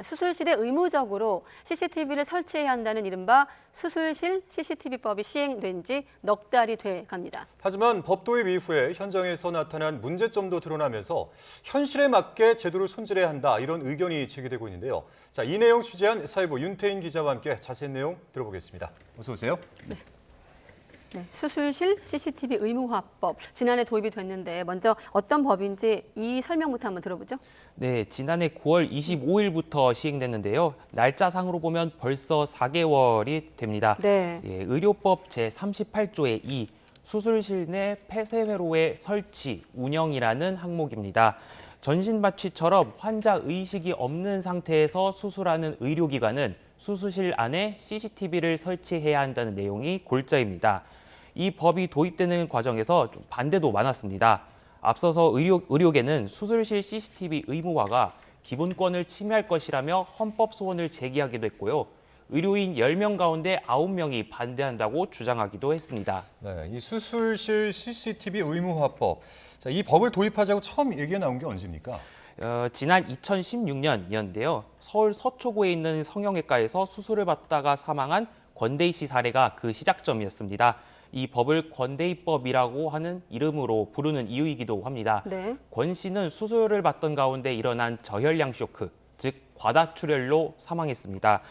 수술실에 의무적으로 CCTV를 설치해야 한다는 이른바 수술실 CCTV법이 시행된 지 넉 달이 돼 갑니다. 하지만 법 도입 이후에 현장에서 나타난 문제점도 드러나면서 현실에 맞게 제도를 손질해야 한다, 이런 의견이 제기되고 있는데요. 자, 이 내용 취재한 사회부 윤태인 기자와 함께 자세한 내용 들어보겠습니다. 어서 오세요. 네, 수술실 CCTV 의무화법 지난해 도입이 됐는데 먼저 어떤 법인지 이 설명부터 한번 들어보죠. 네, 지난해 9월 25일부터 시행됐는데요. 날짜상으로 보면 벌써 4개월이 됩니다. 네. 예, 의료법 제38조의 2 수술실 내 폐쇄회로의 설치, 운영이라는 항목입니다. 전신마취처럼 환자 의식이 없는 상태에서 수술하는 의료기관은 수술실 안에 CCTV를 설치해야 한다는 내용이 골자입니다. 이 법이 도입되는 과정에서 좀 반대도 많았습니다. 앞서서 의료계는 수술실 CCTV 의무화가 기본권을 침해할 것이라며 헌법 소원을 제기하기도 했고요. 의료인 10명 가운데 9명이 반대한다고 주장하기도 했습니다. 네, 이 수술실 CCTV 의무화법. 자, 이 법을 도입하자고 처음 얘기가 나온 게 언제입니까? 지난 2016년이었는데요. 서울 서초구에 있는 성형외과에서 수술을 받다가 사망한 권대희 씨 사례가 그 시작점이었습니다. 이 법을 권대희법이라고 하는 이름으로 부르는 이유이기도 합니다. 네. 권 씨는 수술을 받던 가운데 일어난 저혈량 쇼크, 즉 과다출혈로 사망했습니다.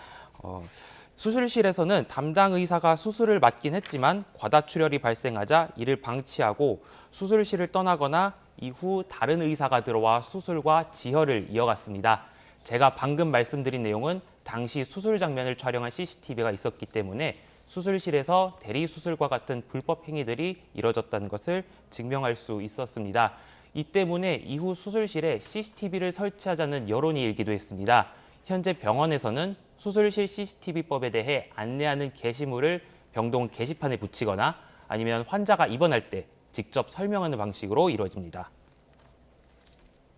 수술실에서는 담당 의사가 수술을 맡긴 했지만 과다출혈이 발생하자 이를 방치하고 수술실을 떠나거나 이후 다른 의사가 들어와 수술과 지혈을 이어갔습니다. 제가 방금 말씀드린 내용은 당시 수술 장면을 촬영한 CCTV가 있었기 때문에 수술실에서 대리 수술과 같은 불법 행위들이 이뤄졌다는 것을 증명할 수 있었습니다. 이 때문에 이후 수술실에 CCTV를 설치하자는 여론이 일기도 했습니다. 현재 병원에서는 수술실 CCTV법에 대해 안내하는 게시물을 병동 게시판에 붙이거나 아니면 환자가 입원할 때 직접 설명하는 방식으로 이루어집니다.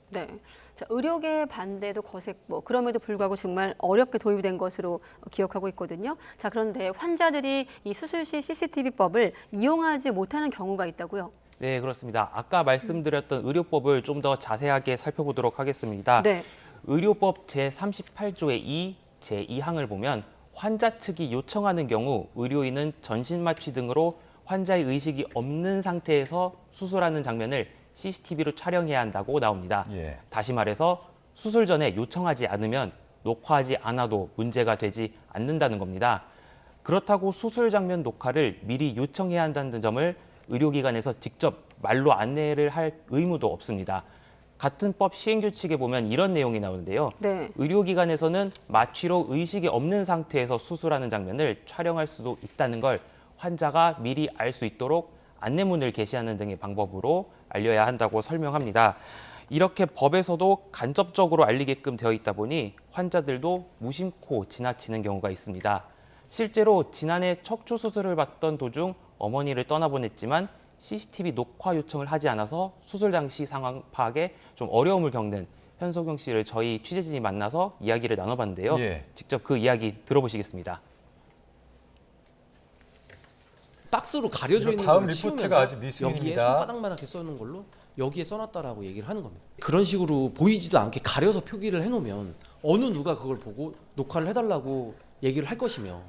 네. 자, 의료계 반대도 거셌고 그럼에도 불구하고 정말 어렵게 도입이 된 것으로 기억하고 있거든요. 자, 그런데 환자들이 이 수술실 CCTV법을 이용하지 못하는 경우가 있다고요? 네, 그렇습니다. 아까 말씀드렸던 의료법을 좀 더 자세하게 살펴보도록 하겠습니다. 네. 의료법 제38조의 2, 제2항을 보면 환자 측이 요청하는 경우 의료인은 전신마취 등으로 환자의 의식이 없는 상태에서 수술하는 장면을 CCTV로 촬영해야 한다고 나옵니다. 예. 다시 말해서 수술 전에 요청하지 않으면 녹화하지 않아도 문제가 되지 않는다는 겁니다. 그렇다고 수술 장면 녹화를 미리 요청해야 한다는 점을 의료기관에서 직접 말로 안내를 할 의무도 없습니다. 같은 법 시행규칙에 보면 이런 내용이 나오는데요. 네. 의료기관에서는 마취로 의식이 없는 상태에서 수술하는 장면을 촬영할 수도 있다는 걸 환자가 미리 알 수 있도록 안내문을 게시하는 등의 방법으로 알려야 한다고 설명합니다. 이렇게 법에서도 간접적으로 알리게끔 되어 있다 보니 환자들도 무심코 지나치는 경우가 있습니다. 실제로 지난해 척추 수술을 받던 도중 어머니를 떠나보냈지만 CCTV 녹화 요청을 하지 않아서 수술 당시 상황 파악에 좀 어려움을 겪는 현석용 씨를 저희 취재진이 만나서 이야기를 나눠봤는데요. 예. 직접 그 이야기 들어보시겠습니다. 박스로 가려져 있는 다음 걸 리포트가 치우면서 아주 미스입니다. 여기에 손바닥만하게 써놓은 걸로 여기에 써놨다라고 얘기를 하는 겁니다. 그런 식으로 보이지도 않게 가려서 표기를 해놓으면 어느 누가 그걸 보고 녹화를 해달라고 얘기를 할 것이며.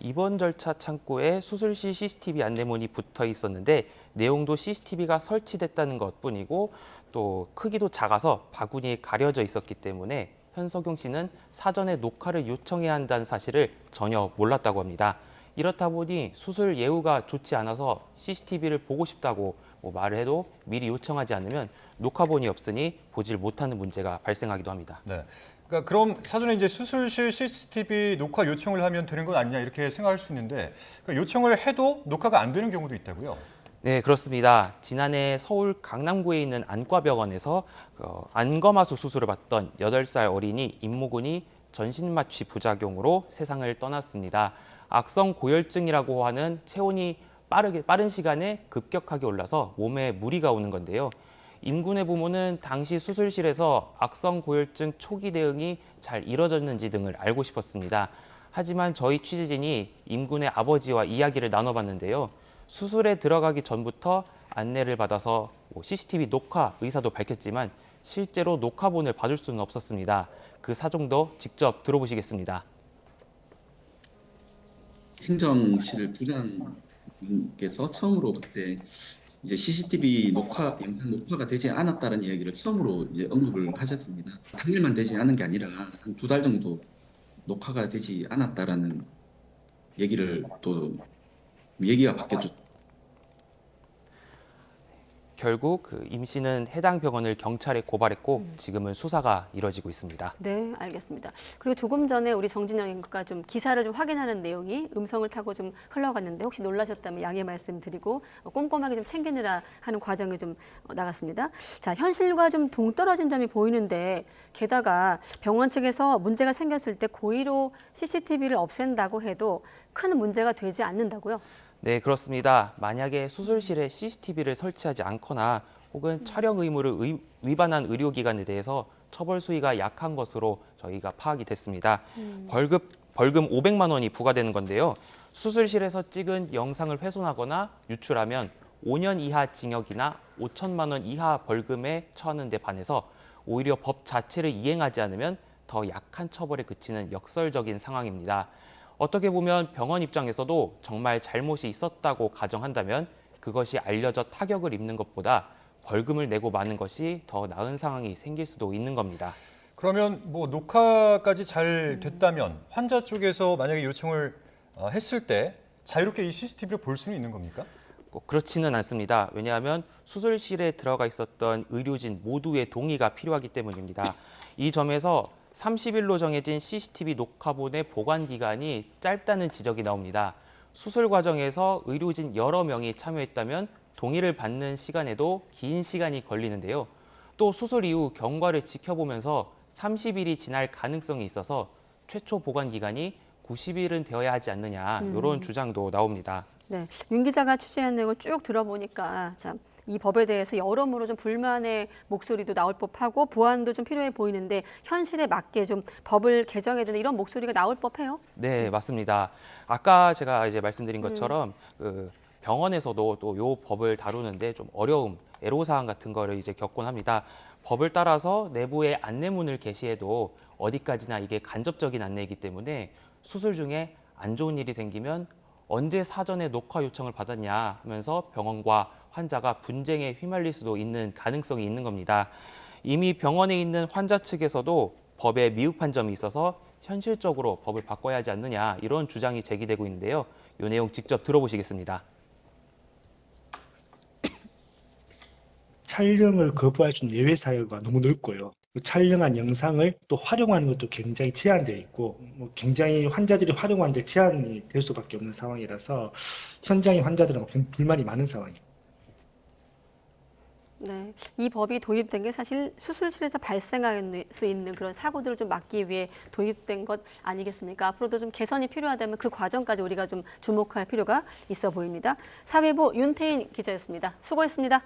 입원 절차 창구에 수술실 CCTV 안내문이 붙어 있었는데 내용도 CCTV가 설치됐다는 것뿐이고 또 크기도 작아서 바구니에 가려져 있었기 때문에 현석용 씨는 사전에 녹화를 요청해야 한다는 사실을 전혀 몰랐다고 합니다. 이렇다 보니 수술 예후가 좋지 않아서 CCTV를 보고 싶다고 말을 해도 미리 요청하지 않으면 녹화본이 없으니 보질 못하는 문제가 발생하기도 합니다. 네. 그러니까 그럼 사전에 이제 수술실 CCTV 녹화 요청을 하면 되는 건 아니냐, 이렇게 생각할 수 있는데, 그러니까 요청을 해도 녹화가 안 되는 경우도 있다고요? 네, 그렇습니다. 지난해 서울 강남구에 있는 안과병원에서 안검하수 수술을 받던 8살 어린이 임모군이 전신마취 부작용으로 세상을 떠났습니다. 악성 고열증이라고 하는 체온이 빠른 시간에 급격하게 올라서 몸에 무리가 오는 건데요. 임군의 부모는 당시 수술실에서 악성 고열증 초기 대응이 잘 이뤄졌는지 등을 알고 싶었습니다. 하지만 저희 취재진이 임군의 아버지와 이야기를 나눠봤는데요. 수술에 들어가기 전부터 안내를 받아서 CCTV 녹화 의사도 밝혔지만 실제로 녹화본을 봐줄 수는 없었습니다. 그 사정도 직접 들어보시겠습니다. 행정실 부장님께서 처음으로 그때 이제 CCTV 영상 녹화가 되지 않았다는 이야기를 처음으로 이제 언급을 하셨습니다. 당일만 되지 않은 게 아니라 한 2달 정도 녹화가 되지 않았다라는 얘기를 또 얘기가 바뀌었죠. 결국 임 씨는 해당 병원을 경찰에 고발했고 지금은 수사가 이뤄지고 있습니다. 네, 알겠습니다. 그리고 조금 전에 우리 정진영 앵커가 좀 기사를 좀 확인하는 내용이 음성을 타고 좀 흘러갔는데 혹시 놀라셨다면 양해 말씀드리고 꼼꼼하게 좀 챙기느라 하는 과정이 좀 나갔습니다. 자, 현실과 좀 동떨어진 점이 보이는데 게다가 병원 측에서 문제가 생겼을 때 고의로 CCTV를 없앤다고 해도 큰 문제가 되지 않는다고요? 네, 그렇습니다. 만약에 수술실에 CCTV를 설치하지 않거나 혹은 촬영 의무를 위반한 의료기관에 대해서 처벌 수위가 약한 것으로 저희가 파악이 됐습니다. 벌금 500만 원이 부과되는 건데요. 수술실에서 찍은 영상을 훼손하거나 유출하면 5년 이하 징역이나 5천만 원 이하 벌금에 처하는 데 반해서 오히려 법 자체를 이행하지 않으면 더 약한 처벌에 그치는 역설적인 상황입니다. 어떻게 보면 병원 입장에서도 정말 잘못이 있었다고 가정한다면 그것이 알려져 타격을 입는 것보다 벌금을 내고 마는 것이 더 나은 상황이 생길 수도 있는 겁니다. 그러면 뭐 녹화까지 잘 됐다면 환자 쪽에서 만약에 요청을 했을 때 자유롭게 이 CCTV를 볼 수는 있는 겁니까? 꼭 그렇지는 않습니다. 왜냐하면 수술실에 들어가 있었던 의료진 모두의 동의가 필요하기 때문입니다. 이 점에서 30일로 정해진 CCTV 녹화본의 보관 기간이 짧다는 지적이 나옵니다. 수술 과정에서 의료진 여러 명이 참여했다면 동의를 받는 시간에도 긴 시간이 걸리는데요. 또 수술 이후 경과를 지켜보면서 30일이 지날 가능성이 있어서 최초 보관 기간이 90일은 되어야 하지 않느냐 이런 주장도 나옵니다. 네, 윤 기자가 취재한 내용을 쭉 들어보니까 참 이 법에 대해서 여러모로 좀 불만의 목소리도 나올 법하고 보완도 좀 필요해 보이는데 현실에 맞게 좀 법을 개정해야 되는 이런 목소리가 나올 법해요. 네, 맞습니다. 아까 제가 이제 말씀드린 것처럼 그 병원에서도 또 요 법을 다루는데 좀 어려움, 애로사항 같은 거를 이제 겪곤 합니다. 법을 따라서 내부에 안내문을 게시해도 어디까지나 이게 간접적인 안내이기 때문에 수술 중에 안 좋은 일이 생기면 언제 사전에 녹화 요청을 받았냐 하면서 병원과 환자가 분쟁에 휘말릴 수도 있는 가능성이 있는 겁니다. 이미 병원에 있는 환자 측에서도 법에 미흡한 점이 있어서 현실적으로 법을 바꿔야 하지 않느냐 이런 주장이 제기되고 있는데요. 이 내용 직접 들어보시겠습니다. 촬영을 거부할 수 있는 예외 사유가 너무 넓고요. 촬영한 영상을 또 활용하는 것도 굉장히 제한되어 있고 굉장히 환자들이 활용하는데 제한이 될 수밖에 없는 상황이라서 현장의 환자들은 불만이 많은 상황입니다. 네, 이 법이 도입된 게 사실 수술실에서 발생할 수 있는 그런 사고들을 좀 막기 위해 도입된 것 아니겠습니까? 앞으로도 좀 개선이 필요하다면 그 과정까지 우리가 좀 주목할 필요가 있어 보입니다. 사회부 윤태인 기자였습니다. 수고했습니다.